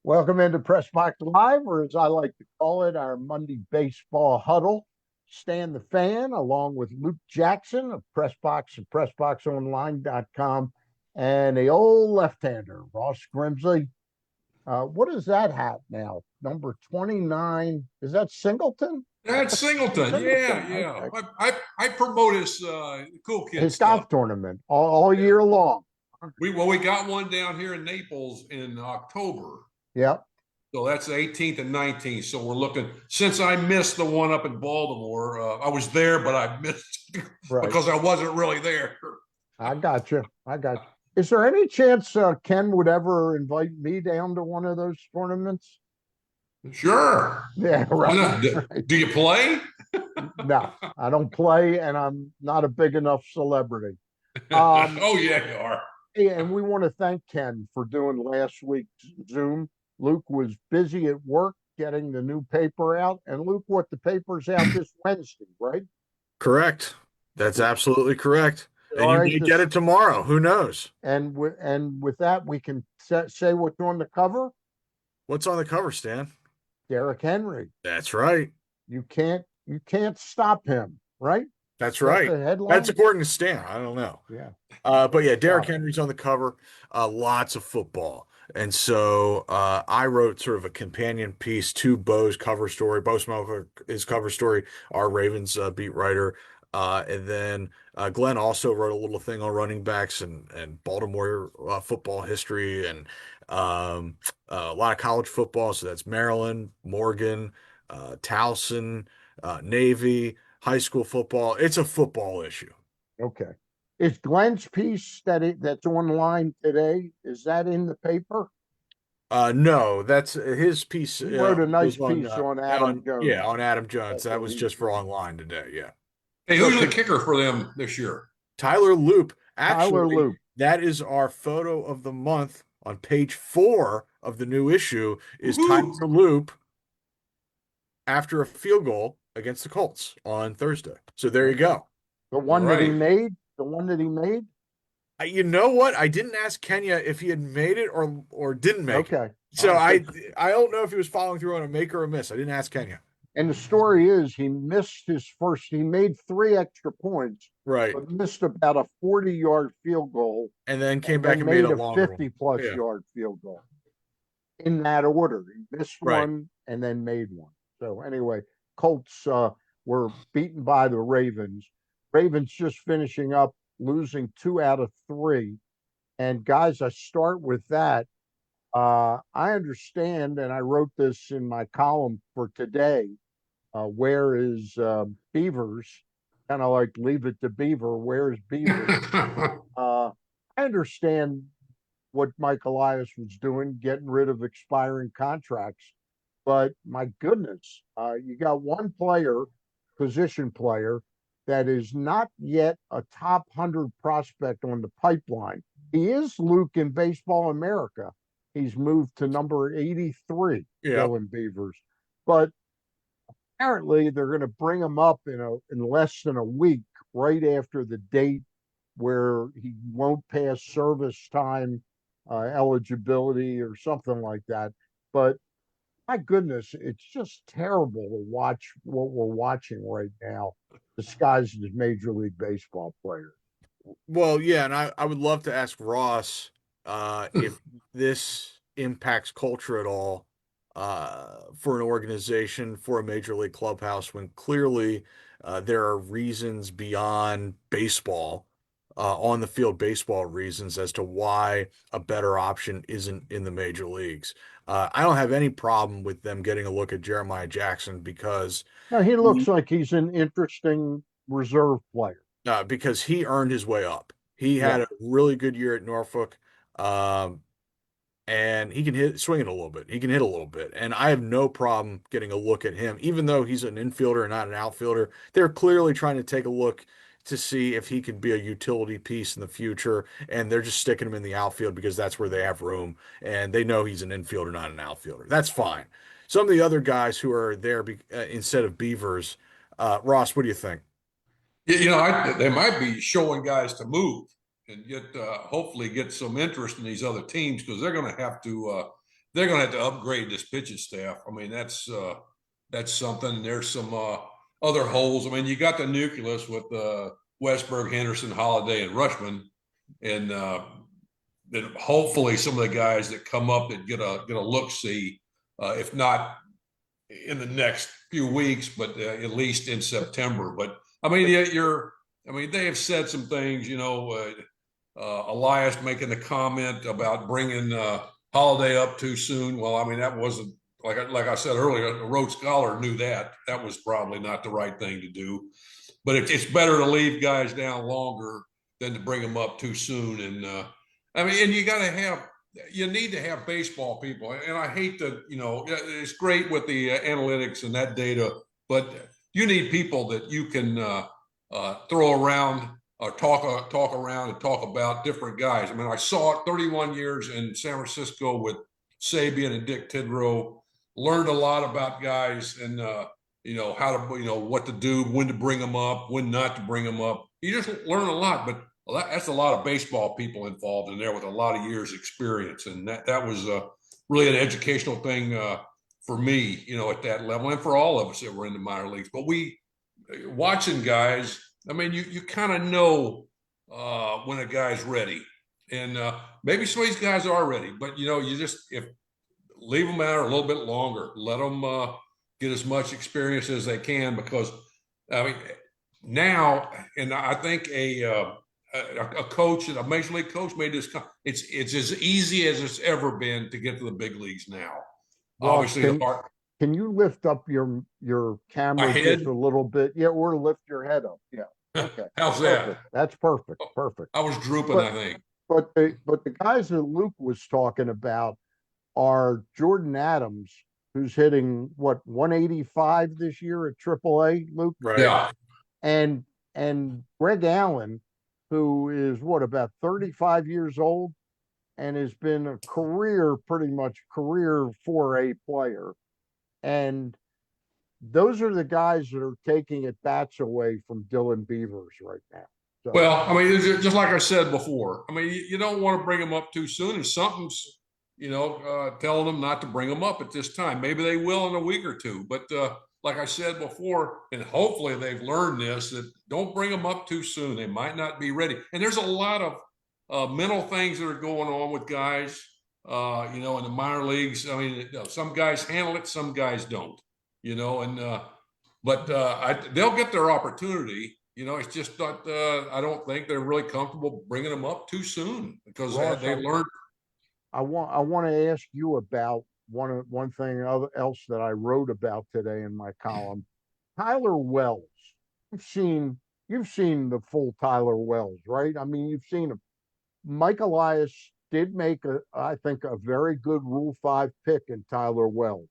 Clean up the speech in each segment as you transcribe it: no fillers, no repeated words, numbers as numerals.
Welcome into Press Box Live, or as I like to call it, our Monday baseball huddle. Stan the Fan, along with Luke Jackson of Press Box and PressBoxOnline.com, and the old left-hander, Ross Grimsley. What is that hat now? Number 29. Is that Singleton? That's Singleton. Yeah, yeah. Okay. I promote his cool kid His stuff. golf tournament all Yeah. year long. We got one down here in Naples in October. Yep. So that's the 18th and 19th. So we're looking, since I missed the one up in Baltimore, I was there, but I missed Right. because I wasn't really there. I got you. Is there any chance Ken would ever invite me down to one of those tournaments? Sure. Yeah, Why right. not? Right. Do you play? No, I don't play, and I'm not a big enough celebrity. Oh, yeah, you are. And we want to thank Ken for doing last week's Zoom. Luke was busy at work getting the new paper out, and Luke, what the paper's out this Wednesday, right? Correct. That's absolutely correct. And All you right, may get it tomorrow. Who knows? and with that, we can say what's on the cover. What's on the cover, Stan? Derrick Henry. That's right. You can't stop him, right? That's That's right. the headline. That's according to Stan. I don't know. Yeah. But yeah, Derrick Henry's on the cover. Lots of football. And so I wrote sort of a companion piece to Bo's cover story. Bo Smoker, his cover story, our Ravens beat writer. And then Glenn also wrote a little thing on running backs and Baltimore football history and a lot of college football. So that's Maryland, Morgan, Towson, Navy, high school football. It's a football issue. Okay. Is Glenn's piece that's online today? Is that in the paper? No, that's his piece. He wrote a nice was piece on Adam Jones. Yeah, on Adam Jones. That So was just for online today. Yeah. Hey, who's the kicker for them this year? Tyler Loop. Tyler Actually, Loop. that is our photo of the month on page 4 of the new issue is Woo-hoo. Tyler Loop after a field goal against the Colts on Thursday. So there you go. The one All that he right. made. The one that he made. You know what? I didn't ask Kenya if he had made it or didn't make it. Okay. So I don't know if he was following through on a make or a miss. I didn't ask Kenya. And the story is he missed his first. He made 3 extra points, Right. but missed about a 40-yard field goal, And then came back and made a longer 50-plus Yeah. yard field goal. In that order, he missed Right. one and then made one. So anyway, Colts were beaten by the Ravens. Ravens just finishing up, losing 2 out of 3. And guys, I start with that. I understand, and I wrote this in my column for today. Where is Beavers? Kind of like leave it to Beaver. Where is Beavers? I understand what Mike Elias was doing, getting rid of expiring contracts. But my goodness, you got one player, position player, that is not yet a top 100 prospect on the pipeline. He is, Luke, in Baseball America. He's moved to number 83, Dylan Beavers. But apparently they're going to bring him up in less than a week, right after the date where he won't pass service time eligibility or something like that. But my goodness, it's just terrible to watch what we're watching right now, disguised as Major League Baseball players. Well, yeah, and I would love to ask Ross if this impacts culture at all for an organization, for a major league clubhouse, when clearly there are reasons beyond baseball, on the field baseball reasons as to why a better option isn't in the major leagues. I don't have any problem with them getting a look at Jeremiah Jackson because Now he looks like he's an interesting reserve player. Because he earned his way up. He had a really good year at Norfolk. And he can swing it a little bit. He can hit a little bit. And I have no problem getting a look at him, even though he's an infielder and not an outfielder. They're clearly trying to take a look to see if he could be a utility piece in the future. And they're just sticking him in the outfield because that's where they have room. And they know he's an infielder, not an outfielder. That's fine. Some of the other guys who are there instead of Beavers, Ross, what do you think? They might be showing guys to move and hopefully get some interest in these other teams because they're going to have to they're going to have to upgrade this pitching staff. I mean, that's something. There's some other holes. I mean, you got the nucleus with Westberg, Henderson, Holiday, and Rushman, and then hopefully some of the guys that come up that get a look see, if not in the next few weeks, but at least in September. But I mean, they have said some things. Elias making the comment about bringing Holiday up too soon. Well, I mean, that wasn't like I said earlier. A Rhodes Scholar knew that was probably not the right thing to do. But it's better to leave guys down longer than to bring them up too soon. And and you need to have baseball people. And I hate that, it's great with the analytics and that data, but you need people that you can throw around or talk around and talk about different guys. I mean, I saw it 31 years in San Francisco with Sabian and Dick Tidrow, learned a lot about guys and, how to, what to do, when to bring them up, when not to bring them up. You just learn a lot, but that's a lot of baseball people involved in there with a lot of years experience. And that was really an educational thing for me, at that level, and for all of us that were in the minor leagues. But watching guys, I mean, you kind of know when a guy's ready, and maybe some of these guys are ready, but you just leave them out a little bit longer, let them get as much experience as they can, because I mean now, and I think a coach, a major league coach made this. It's as easy as it's ever been to get to the big leagues now. Well, Obviously, can you lift up your camera just a little bit? Yeah, or lift your head up. Yeah. Okay. How's perfect. that? That's perfect. Perfect. I was drooping, I think. But the guys that Luke was talking about are Jordan Adams, who's hitting 185 this year at AAA, Luke? Right. Yeah. And Greg Allen, who is about 35 years old and has been a pretty much career 4A player. And those are the guys that are taking at bats away from Dylan Beavers right now. So, well, I mean, just like I said before, I mean, you don't want to bring them up too soon. If something's, telling them not to bring them up at this time, maybe they will in a week or two. But like I said before, and hopefully they've learned this, that don't bring them up too soon. They might not be ready. And there's a lot of mental things that are going on with guys, in the minor leagues. I mean, some guys handle it, some guys don't, but they'll get their opportunity. It's just not, I don't think they're really comfortable bringing them up too soon because they learned. I want to ask you about one thing else that I wrote about today in my column. Tyler Wells. You've seen the full Tyler Wells, right? I mean, you've seen him. Mike Elias did make I think a very good Rule 5 pick in Tyler Wells,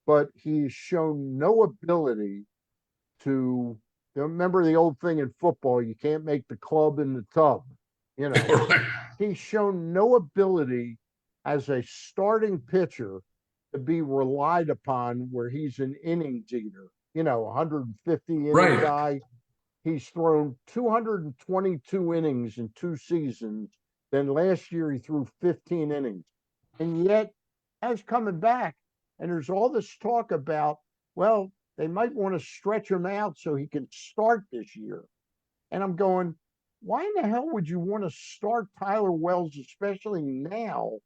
but he's shown no ability to. Remember the old thing in football: you can't make the club in the tub. Right. He's shown no ability as a starting pitcher to be relied upon where he's an innings eater, 150 inning Right. guy. He's thrown 222 innings in 2 seasons. Then last year he threw 15 innings. And yet, as coming back, and there's all this talk about, well, they might want to stretch him out so he can start this year. And I'm going, why in the hell would you want to start Tyler Wells, especially now?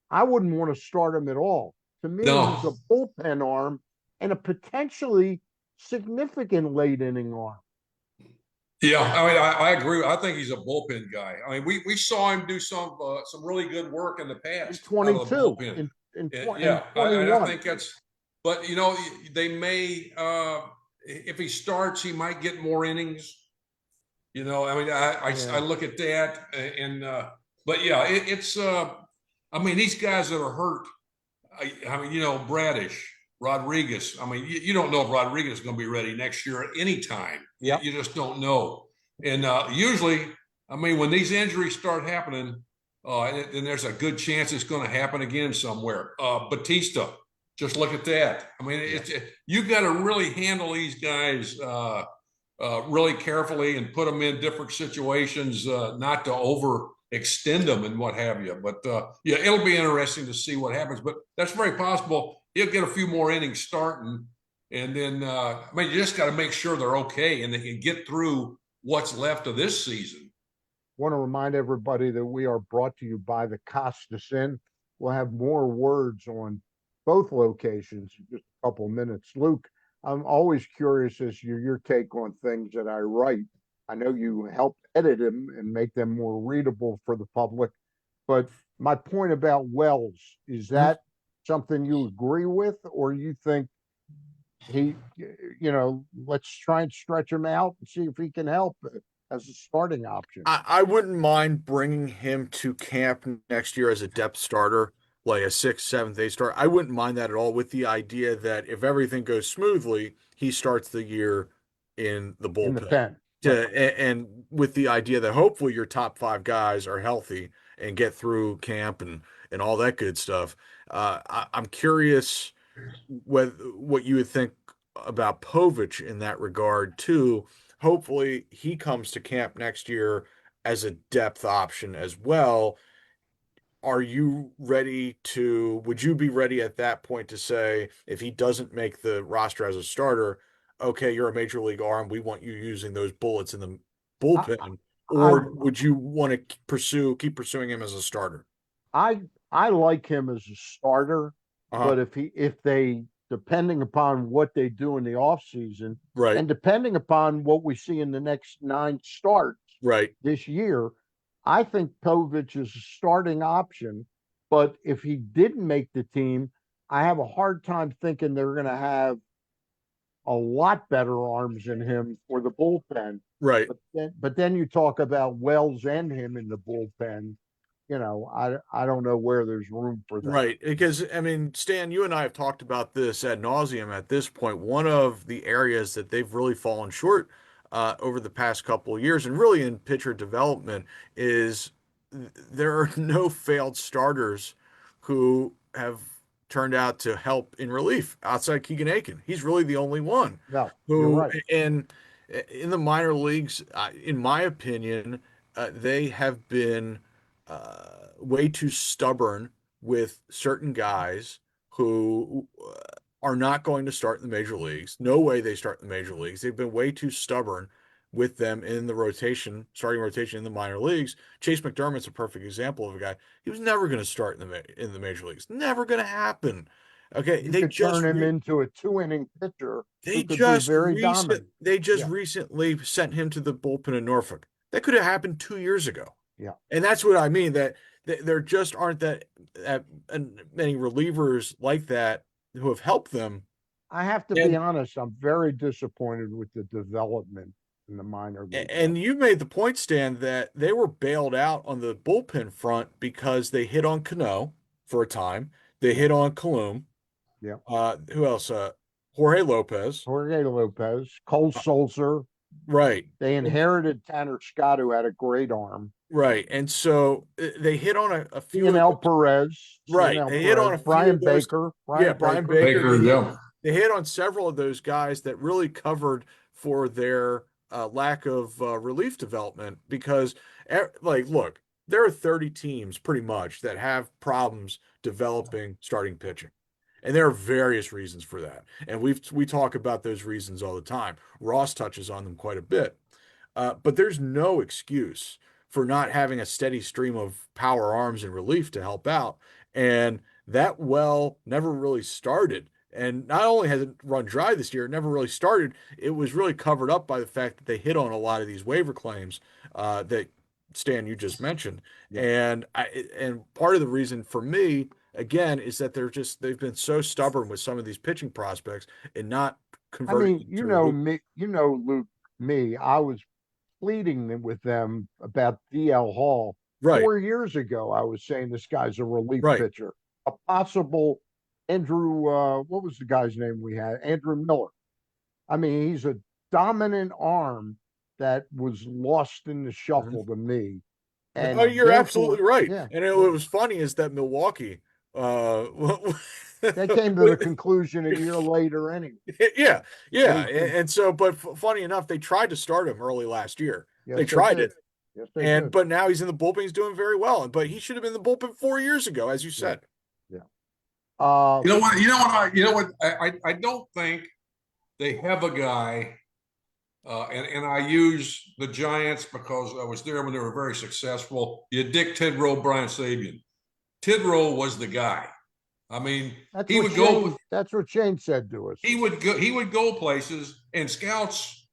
I wouldn't want to start him at all. To me, No. he's a bullpen arm and a potentially significant late inning arm. Yeah, I mean, I agree. I think he's a bullpen guy. I mean, we saw him do some really good work in the past. 22 in yeah, I think that's. But they may, if he starts, he might get more innings. I mean, I look at that, and but yeah, it's. I mean, these guys that are hurt. I mean, Bradish, Rodriguez. I mean, you don't know if Rodriguez is going to be ready next year at any time. Yeah, you just don't know. And usually, I mean, when these injuries start happening, then there's a good chance it's going to happen again somewhere. Batista, just look at that. I mean, you got to really handle these guys really carefully and put them in different situations, not to extend them and what have you. But yeah, it'll be interesting to see what happens. But that's very possible. He'll get a few more innings starting, and then I mean, you just got to make sure they're okay and they can get through what's left of this season. Want to remind everybody that we are brought to you by the Costas Inn. We'll have more words on both locations in just a couple of minutes. Luke, I'm always curious as to your take on things that I write. I know you help edit them and make them more readable for the public, but my point about Wells, is Mhm. that something you agree with, or you think he, let's try and stretch him out and see if he can help as a starting option I wouldn't mind bringing him to camp next year as a depth starter, like a sixth, seventh, eighth starter. I wouldn't mind that at all, with the idea that if everything goes smoothly, he starts the year in the in the bullpen. pen? Right. And with the idea that hopefully your top five guys are healthy and get through camp and all that good stuff. I'm curious what you would think about Povich in that regard too. Hopefully he comes to camp next year as a depth option as well. Are you ready to, would you be ready at that point to say, if he doesn't make the roster as a starter, okay, you're a major league arm, we want you using those bullets in the I, bullpen? I, Or would you want to keep pursuing him as a starter? I, I like him as a starter, Uh-huh. but if they, depending upon what they do in the offseason Right, and depending upon what we see in the next 9 starts right, this year, I think Povich is a starting option. But if he didn't make the team, I have a hard time thinking they're going to have a lot better arms than him for the bullpen. right. But then you talk about Wells and him in the bullpen. I don't know where there's room for that. Right, because I mean, Stan, you and I have talked about this ad nauseum at this point. One of the areas that they've really fallen short over the past couple of years, and really in pitcher development, is there are no failed starters who have turned out to help in relief outside Keegan Aiken. He's really the only one No, you're who, right. and in the minor leagues, in my opinion, they have been way too stubborn with certain guys who are not going to start in the major leagues. No way they start in the major leagues. They've been way too stubborn with them in the rotation, starting rotation in the minor leagues. Chase McDermott's a perfect example of a guy. He was never going to start in the major leagues. Never going to happen. Okay, You could turn him into a 2 inning pitcher who could be very dominant. they just Yeah, recently sent him to the bullpen in Norfolk. That could have happened 2 years ago. yeah. And that's what I mean, that there just aren't that many relievers like that who have helped them. I have to be And honest, I'm very disappointed with the development in the minor league and level. you made the point, Stan, that they were bailed out on the bullpen front because they hit on Cano for a time. They Yeah, hit on Kalum. yeah. Who else? Jorge Lopez. Jorge Lopez, Cole Uh, Sulzer. right. They And inherited Tanner Scott, who had a great arm. right. And so they hit on a few of CNL Perez, right. CNL They hit on Perez, a few of those. Yeah, Brian Brian Baker. Baker. Baker, yeah. They hit on several of those guys that really covered for their lack of relief development because, like, look, there are 30 teams pretty much that have problems developing starting pitching. And there are various reasons for that. And we talk about those reasons all the time. Ross touches on them quite a bit. But there's no excuse for not having a steady stream of power arms and relief to help out. And that well never really started. And not only has it run dry this year, it never really started. It was really covered up by the fact that they hit on a lot of these waiver claims that Stan you just mentioned. Yeah. And part of the reason for me again is that they've been so stubborn with some of these pitching prospects and not I converting mean, them to relief. Luke, I was pleading with them about DL Hall Right, 4 years ago. I was saying this guy's a relief right. pitcher, a possible Andrew. What was the guy's name we had? Andrew Miller. I mean, he's a dominant arm that was lost in the Mhm. shuffle to me, Oh, and you're therefore, absolutely right. yeah, And it, yeah, what was funny is that Milwaukee, uh, they came to the conclusion a year later anyway. yeah, But yeah. And so, but funny enough, they tried to start him early last year. yes, They they tried it, did. Yes, they did. But now he's in the bullpen. He's doing very well. But he should have been in the bullpen 4 years ago, as you said. Yeah. You know what? You know what? You know what? I don't think they have a guy. And I use the Giants because I was there when they were very successful. You had Dick Tidrow, Brian Sabian. Tidrow was the guy. I mean, he would go. That's what Shane said to us. He would go. He would go places, and scouts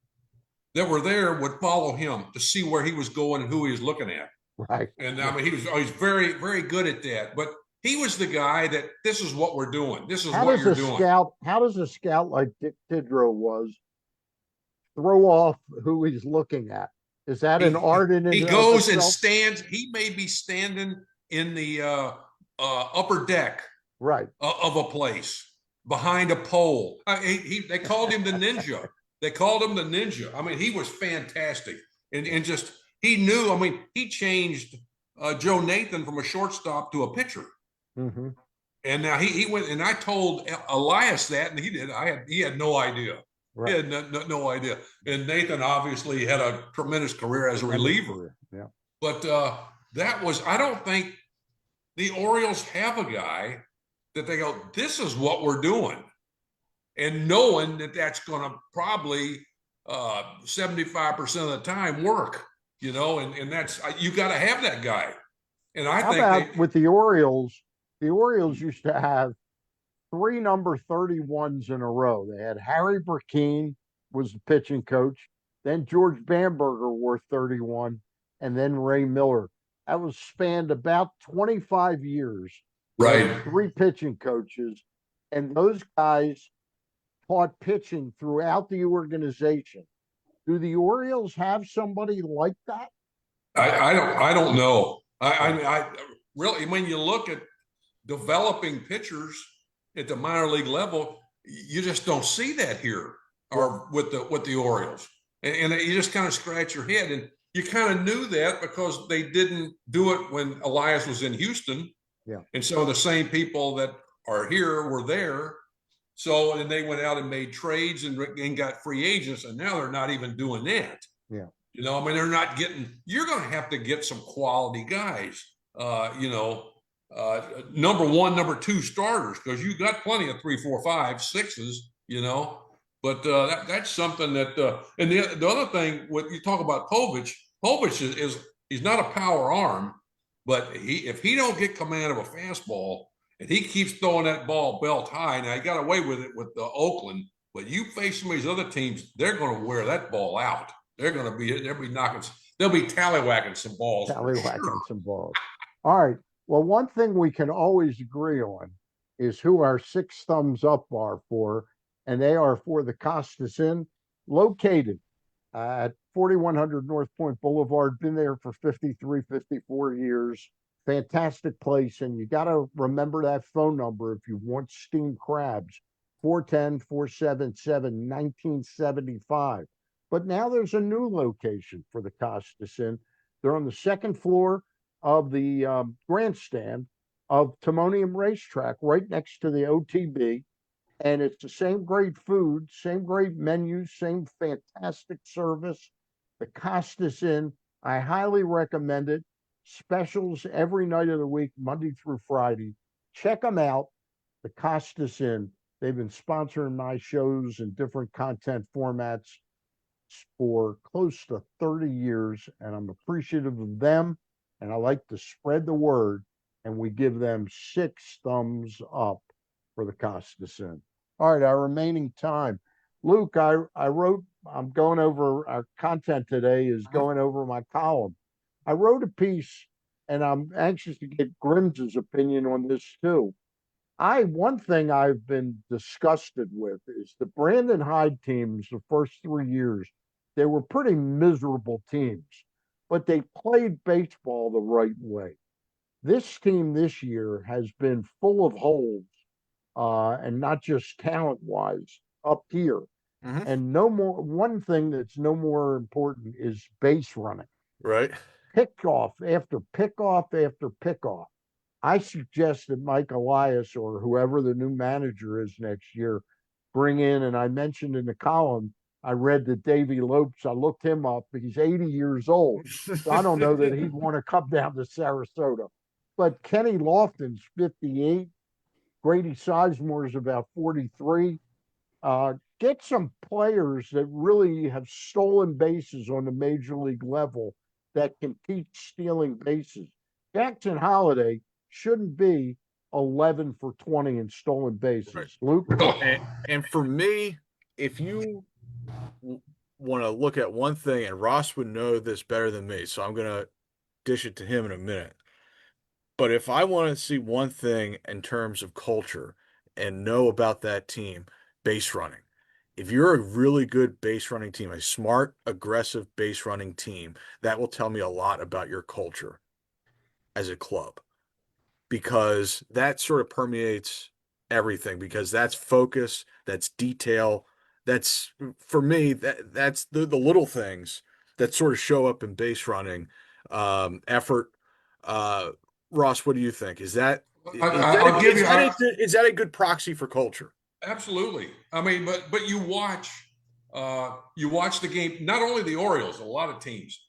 that were there would follow him to see where he was going and who he was looking at. Right. And I mean, he's very, very good at that. But he was the guy that this is what we're doing. This is what you're doing. How does a scout like Dick Tidrow was throw off who he's looking at? Is that an art in it? He goes and stands. He may be standing in the upper deck, right, of a place behind a pole. They called him the ninja. They called him the ninja. I mean, he was fantastic, and just he knew. I mean, he changed Joe Nathan from a shortstop to a pitcher. Mm-hmm. And now he went, and I told Elias that, and he did. He had no idea. Right. He had no idea. And Nathan obviously had a tremendous career as a reliever. Yeah. But that was, I don't think the Orioles have a guy that they go, this is what we're doing. And knowing that that's going to probably 75% of the time work, and that's, you got to have that guy. And I think with the Orioles used to have 3 number 31s in a row. They had Harry Burkeen was the pitching coach, then George Bamberger wore 31, and then Ray Miller. That was spanned about 25 years. Right. 3 pitching coaches, and those guys taught pitching throughout the organization. Do the Orioles have somebody like that? I don't know. I really, when you look at developing pitchers at the minor league level, you just don't see that here or with the Orioles. And you just kind of scratch your head. And you kind of knew that because they didn't do it when Elias was in Houston. Yeah. And some of the same people that are here were there. So, and they went out and made trades and got free agents. And now they're not even doing that. Yeah. I mean, they're not you're going to have to get some quality guys, number 1, number 2 starters, because you got plenty of 3, 4, 5, 6s, but that's something that, and the other thing, what you talk about Povich is he's not a power arm, but if he don't get command of a fastball and he keeps throwing that ball belt high, now he got away with it with Oakland, but you face some of these other teams, they're going to wear that ball out. They'll be knocking, they'll be tallywhacking some balls. Some balls. All right. Well, one thing we can always agree on is who our 6 thumbs up are for, and they are for the Costas Inn, located at 4100 North Point Boulevard. Been there for 53, 54 years. Fantastic place, and you got to remember that phone number if you want steamed crabs, 410-477-1975. But now there's a new location for the Costas Inn. They're on the 2nd floor of the grandstand of Timonium Racetrack, right next to the OTB. And it's the same great food, same great menu, same fantastic service. The Costas Inn, I highly recommend it. Specials every night of the week, Monday through Friday. Check them out, the Costas Inn. They've been sponsoring my shows in different content formats for close to 30 years, and I'm appreciative of them. And I like to spread the word, and we give them 6 thumbs up for the Costas Inn. All right, our remaining time. Luke, I'm going over our content today is going over my column. I wrote a piece, and I'm anxious to get Grims's opinion on this too. One thing I've been disgusted with is the Brandon Hyde teams the first 3 years. They were pretty miserable teams, but they played baseball the right way. This team this year has been full of holes, and not just talent-wise up here. Mm-hmm. And one thing that's no more important is base running. Right. Pickoff after pickoff after pickoff. I suggest that Mike Elias or whoever the new manager is next year bring in, and I mentioned in the column, I read that Davy Lopes, I looked him up, he's 80 years old. So I don't know that he'd want to come down to Sarasota. But Kenny Lofton's 58. Grady Sizemore's about 43. Get some players that really have stolen bases on the major league level that can teach stealing bases. Jackson Holiday shouldn't be 11 for 20 in stolen bases. Right. Luke? And for me, if you want to look at one thing, and Ross would know this better than me, so I'm going to dish it to him in a minute. But if I want to see one thing in terms of culture and know about that team, base running. If you're a really good base running team, a smart, aggressive base running team, that will tell me a lot about your culture as a club, because that sort of permeates everything, because that's focus, that's detail. That's for me, that's the little things that sort of show up in base running, effort. Uh, Ross, what do you think? Is that I'll give you is that a good proxy for culture? absolutely. I mean, but you watch the game. Not only the Orioles, a lot of teams.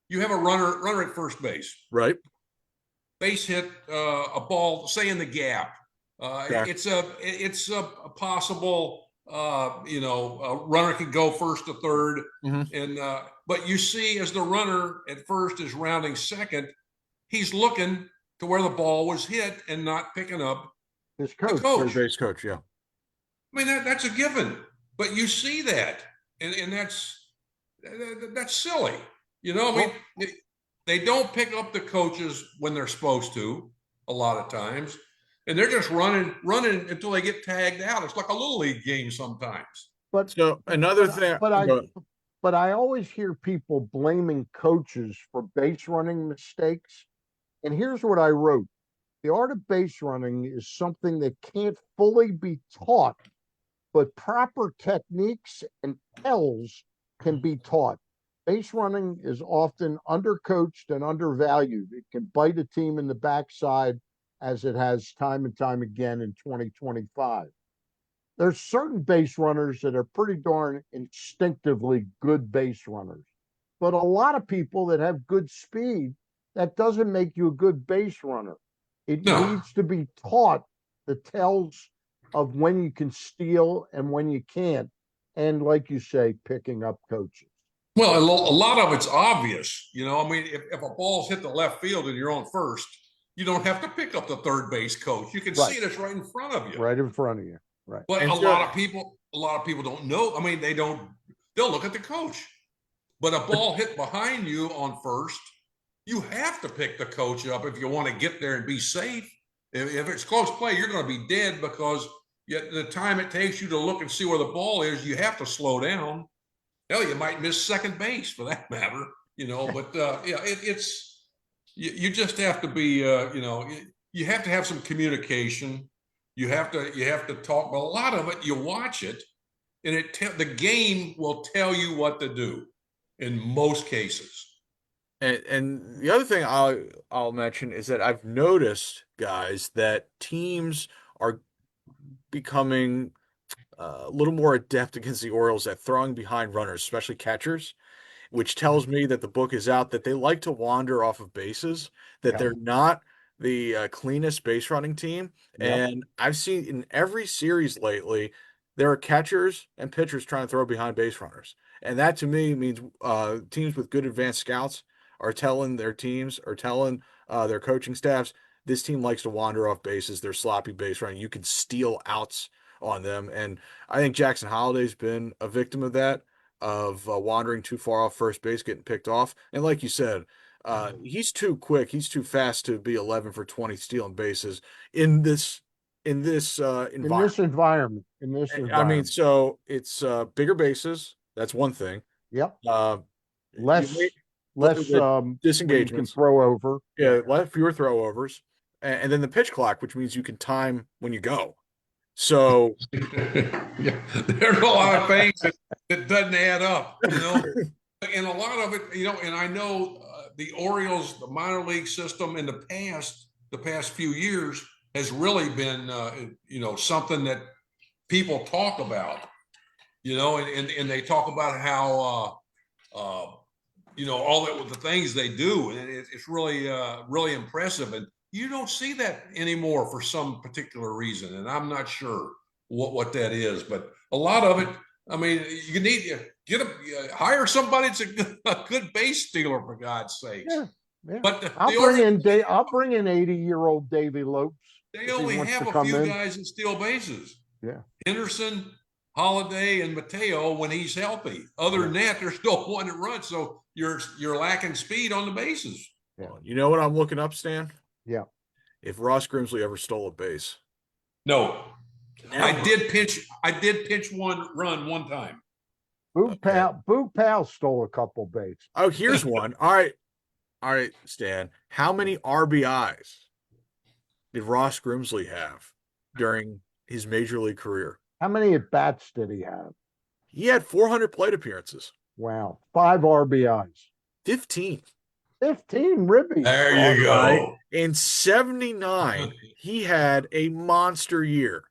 You have a runner at first base. Right. Base hit, a ball, say in the gap. Okay. It's a possible, a runner could go first to third, and but you see as the runner at first is rounding second, he's looking to where the ball was hit and not picking up His the coach. coach. Base coach, yeah. I mean that's a given, but you see that, and that's silly. I mean, they don't pick up the coaches when they're supposed to a lot of times, and they're just running until they get tagged out. It's like a little league game sometimes. But So another thing, but I always hear people blaming coaches for base running mistakes. And here's what I wrote. The art of base running is something that can't fully be taught, but proper techniques and tells can be taught. Base running is often undercoached and undervalued. It can bite a team in the backside, as it has time and time again in 2025. There's certain base runners that are pretty darn instinctively good base runners. But a lot of people that have good speed, that doesn't make you a good base runner. It No. needs to be taught the tells of when you can steal and when you can't. And like you say, picking up coaches. Well, a lot of it's obvious. I mean, if a ball's hit the left field and you're on first, you don't have to pick up the third base coach. You can see it, it's right in front of you. Right in front of you. Right. But a lot of people don't know. I mean, they'll look at the coach. But a ball hit behind you on first, you have to pick the coach up if you want to get there and be safe. If it's close play, you're going to be dead, because the time it takes you to look and see where the ball is, you have to slow down. Hell, you might miss second base for that matter, but it's you just have to be, you have to have some communication. You have to talk, but a lot of it, you watch it, and the game will tell you what to do in most cases. And the other thing I'll mention is that I've noticed, guys, that teams are becoming a little more adept against the Orioles at throwing behind runners, especially catchers, which tells me that the book is out, that they like to wander off of bases, that they're not the cleanest base running team. And I've seen in every series lately, there are catchers and pitchers trying to throw behind base runners. And that to me means teams with good advanced scouts are telling their teams, or telling their coaching staffs, this team likes to wander off bases. They're sloppy base running. You can steal outs on them. And I think Jackson Holiday's been a victim of that, of wandering too far off first base, getting picked off. And like you said, he's too quick. He's too fast to be 11 for 20 stealing bases in this environment. I mean, so it's bigger bases. That's one thing. Yep. Less disengagements. You can throw over. Yeah, fewer throwovers, and then the pitch clock, which means you can time when you go. So there's a lot of things that doesn't add up, and a lot of it, and I know the Orioles, the minor league system in the past few years has really been, something that people talk about. and they talk about how all that with the things they do, and it's really really impressive. And you don't see that anymore for some particular reason, and I'm not sure what that is. But a lot of it, I mean, you need to hire somebody that's a good base stealer, for God's sakes. Yeah, yeah. But I'll bring in 80-year-old Davy Lopes they if he only wants to have a come few in. guys that steal bases. Yeah. Henderson, Holiday, and Mateo when he's healthy. Other than that, there's no one that runs. So you're lacking speed on the bases. Yeah. Well, you know what I'm looking up, Stan? Yeah. If Ross Grimsley ever stole a base. No. Never. I did pinch one run one time. Boog Powell stole a couple bases. Oh, here's one. All right, Stan. How many RBIs did Ross Grimsley have during his major league career? How many at bats did he have? He had 400 plate appearances. Wow. 5 RBIs. 15. 15 ribbies. There you go. Right. In 79, he had a monster year.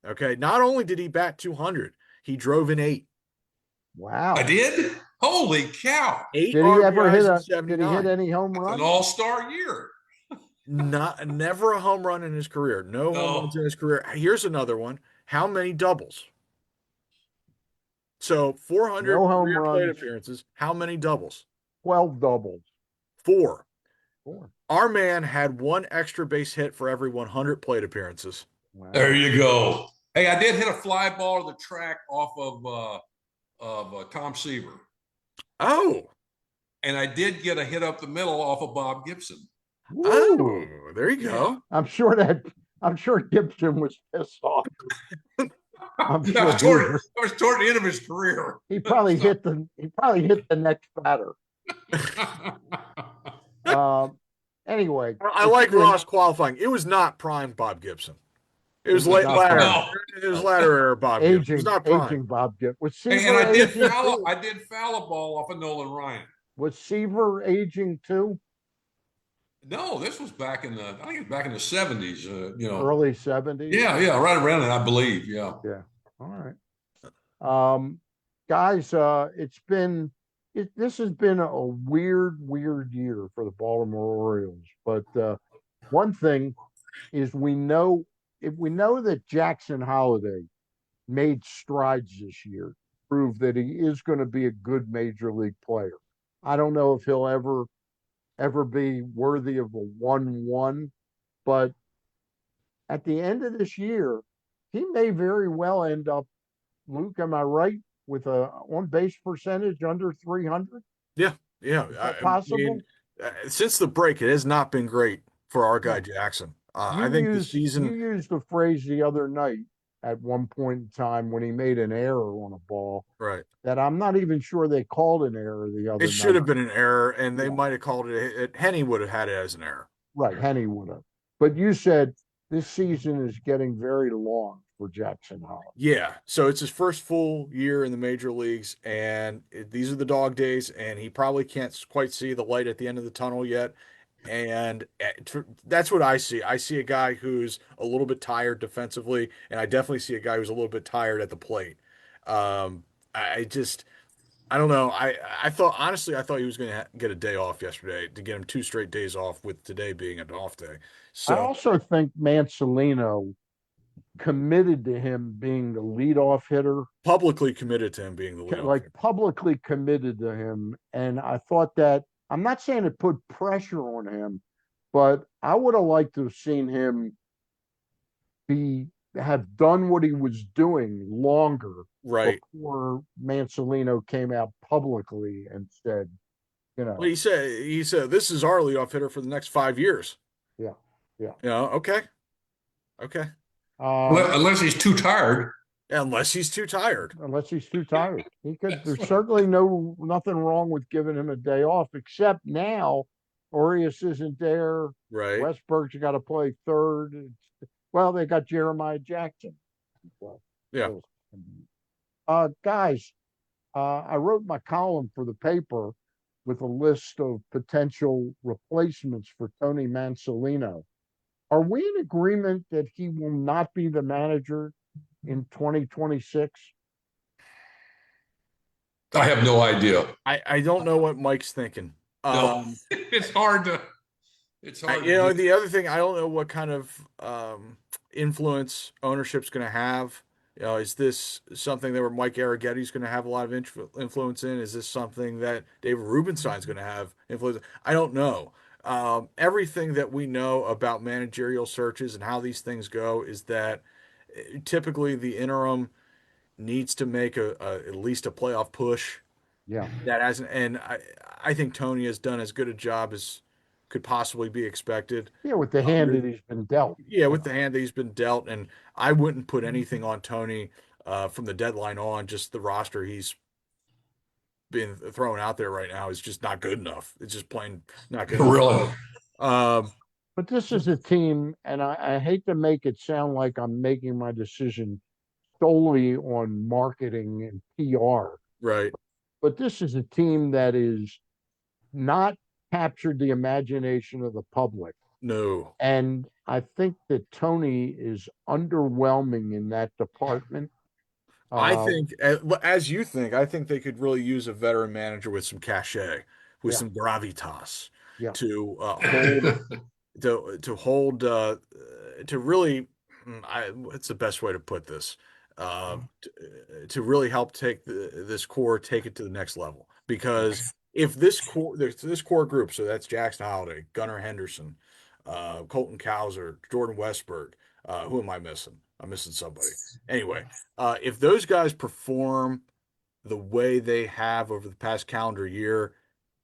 Okay. Not only did he bat 200, he drove in 8. Wow. I did? Holy cow. 8 Did he RBIs ever hit in 79. Did he hit any home That's runs? an all-star year. Never a home run in his career. No home runs in his career. Here's another one. How many doubles? So 400 No home career plate runs. appearances. How many doubles? 12 doubles. 4. 4. Our man had 1 extra base hit for every 100 plate appearances. Wow. There you go. Hey, I did hit a fly ball to the track off of Tom Seaver. Oh. And I did get a hit up the middle off of Bob Gibson. Oh, there you go. I'm sure Gibson was pissed off. I'm sure I was toward the end of his career. he probably hit the next batter. Anyway, I like Ross qualifying. It was not prime Bob Gibson. It was latter. No. It was latter era Bob Gibson. It was not prime. Aging Bob Gibson. Was And Seaver I did aging foul. too? I did foul a ball off of Nolan Ryan. Was Seaver aging too? No, this was back in the. I think it's back in the 70s. Early 70s. Yeah, right around it, I believe. Yeah. Yeah. All right. Guys, this has been a weird year for the Baltimore Orioles. But one thing is we know that Jackson Holiday made strides this year, prove that he is going to be a good major league player. I don't know if he'll ever be worthy of a 1-1, but at the end of this year, he may very well end up, Luke, am I right, with a on-base percentage under 300? Yeah. Is that possible? Since the break, it has not been great for our guy Jackson. I think the season. You used the phrase the other night at one point in time when he made an error on a ball. Right. That I'm not even sure they called an error the other night. It should have been an error, and they might have called it. Henny would have had it as an error. Right, Henny would have. But you said this season is getting very long for Jackson Holiday. Yeah, so it's his first full year in the major leagues, and these are the dog days, and he probably can't quite see the light at the end of the tunnel yet. And that's what I see. I see a guy who's a little bit tired defensively, and I definitely see a guy who's a little bit tired at the plate. I don't know. I thought he was going to get a day off yesterday to get him 2 straight days off, with today being an off day. So I also think Mansolino committed to him being the leadoff hitter. Publicly committed to him being the leadoff hitter. Publicly committed to him. And I thought that, I'm not saying it put pressure on him, but I would have liked to have seen him have done what he was doing longer before Mansolino came out publicly and said, Well, he said this is our leadoff hitter for the next 5 years. Yeah. Okay. Unless he's too tired. Unless he's too tired. He could. There's certainly nothing wrong with giving him a day off, except now Orius isn't there. Right. Westberg's got to play third. Well, they got Jeremiah Jackson. Yeah. Guys, I wrote my column for the paper with a list of potential replacements for Tony Mansolino. Are we in agreement that he will not be the manager in 2026? I have no idea. I don't know what Mike's thinking. No, Um, it's hard to. It's hard to do. the other thing, I don't know what kind of influence ownership's going to have. Is this something that where Mike Arrighetti's going to have a lot of influence in? Is this something that David Rubenstein's going to have influence? I don't know. Everything that we know about managerial searches and how these things go is that typically the interim needs to make at least a playoff push. Yeah. That hasn't, and I think Tony has done as good a job as could possibly be expected. Yeah, with the hand that he's been dealt. Yeah, with the hand that he's been dealt, and I wouldn't put anything on Tony from the deadline on. Just the roster he's been thrown out there right now is just not good enough. It's just plain not good enough. Really. Um, But this is a team, and I hate to make it sound like I'm making my decision solely on marketing and PR, right. but this is a team that is not captured the imagination of the public. No. And I think that Tony is underwhelming in that department. I Uh, think, as you think, I think they could really use a veteran manager with some cachet, with yeah, some gravitas yeah. to hold to really what's the best way to put this to really help take this core take it to the next level because if this core group, so that's Jackson Holiday, Gunnar Henderson, Colton Cowser, Jordan Westberg, who am I missing? I'm missing somebody. Anyway, if those guys perform the way they have over the past calendar year,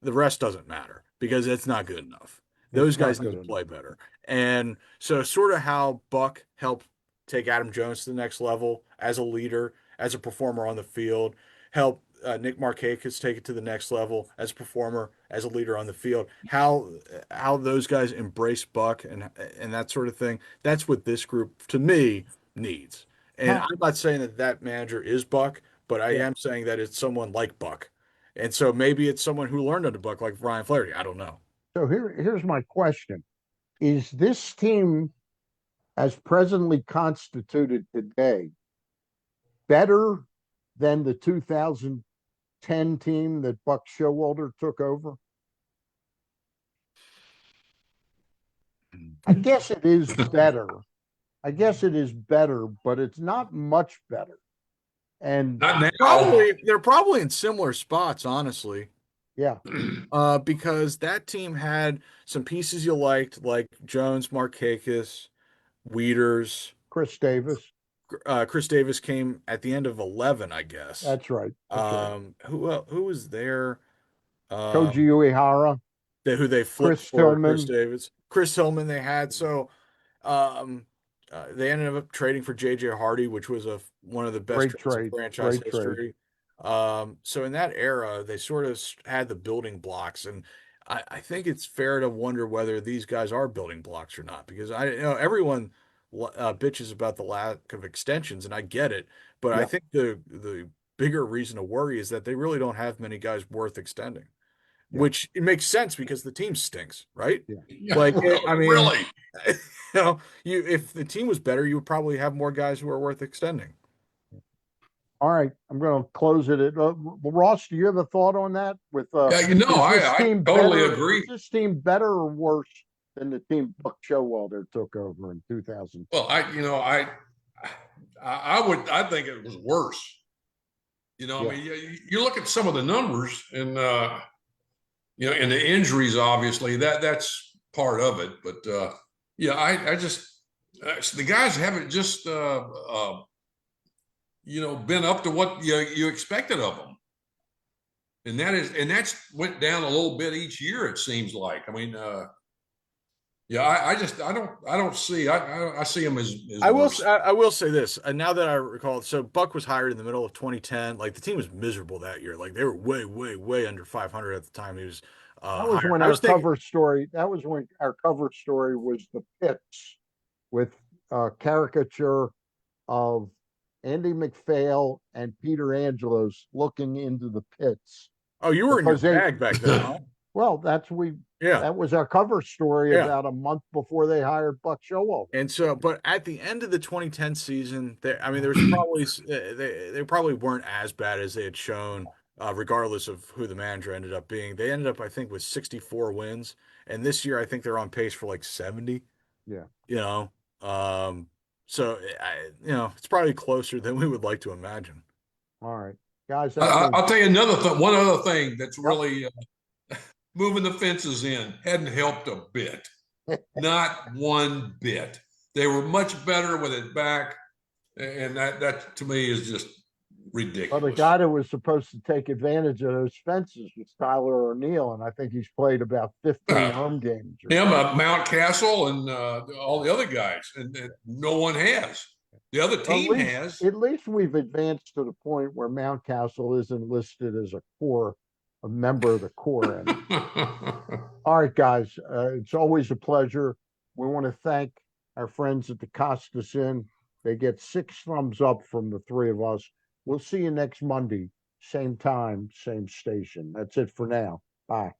the rest doesn't matter because it's not good enough. Those It's not guys need good to enough. play better. And so, sort of how Buck helped take Adam Jones to the next level as a leader, as a performer on the field, help Nick Markakis take it to the next level as a performer, as a leader on the field. How those guys embrace Buck and that sort of thing. That's what this group, to me, needs. And How, I'm not saying that that manager is Buck, but I yeah. am saying that it's someone like Buck. And so maybe it's someone who learned under Buck, like Ryan Flaherty. I don't know. So here's my question. Is this team, as presently constituted today, better than the 2010 team that Buck Showalter took over? I guess it is better. I guess it is better, but it's not much better. And Not now. They're probably in similar spots, honestly. yeah, Because that team had some pieces you liked, like Jones, Markakis, Wieters. Chris Davis. Chris Davis came at the end of 11, I guess. That's right. That's right. Who was there? Koji Um, Uehara, who they flipped Chris for Chris Tillman. Davis. Chris Tillman they had. So um, they ended up trading for J.J. Hardy, which was one of the best Great trades in trade. franchise Great trade. history. So in that era, they sort of had the building blocks, and I think it's fair to wonder whether these guys are building blocks or not, because everyone bitches about the lack of extensions, and I get it, but I Yeah. think the bigger reason to worry is that they really don't have many guys worth extending, Yeah. which it makes sense because the team stinks, right? Yeah. Yeah, Like, I mean, really. if the team was better, you would probably have more guys who are worth extending. All right. I'm going to close it. Ross, do you have a thought on that? With Yeah, is this I team totally better? agree. Is this team better or worse than the team Buck Showalter took over in 2000? Well, I think it was worse. Yeah. I mean, you look at some of the numbers, and and the injuries. Obviously, that's part of it. But yeah, I just the guys haven't just been up to what you expected of them, and that's went down a little bit each year. It seems like. I mean, yeah, I don't see. I see them as worse. I will say this. Now that I recall, so Buck was hired in the middle of 2010. Like the team was miserable that year. Like they were way, way, way under 500 at the time he was That was hired. when I our was thinking, cover story. That was when our cover story was the pits with caricature of Andy McPhail and Peter Angelos looking into the pits oh, you were in your because they. bag back then, huh? Well, Yeah, that was our cover story yeah. about a month before they hired Buck Showalter. And so, but at the end of the 2010 season, I mean, there was probably they probably weren't as bad as they had shown regardless of who the manager ended up being. They ended up, I think, with 64 wins, and this year I think they're on pace for like 70. Yeah. You know, um, so it's probably closer than we would like to imagine. All right, guys, that was I'll tell you another thing. One other thing that's yep. really moving the fences in hadn't helped a bit. Not one bit. They were much better with it back, and that to me is just Well, the ridiculous. guy that was supposed to take advantage of those fences was Tyler O'Neill, and I think he's played about 15 home games. Him, Mount Castle, and all the other guys, and no one has. The other Well, team has. at least we've advanced to the point where Mountcastle isn't listed as a member of the core. All right, guys, it's always a pleasure. We want to thank our friends at the Costas Inn. They get 6 thumbs up from the three of us. We'll see you next Monday, same time, same station. That's it for now. Bye.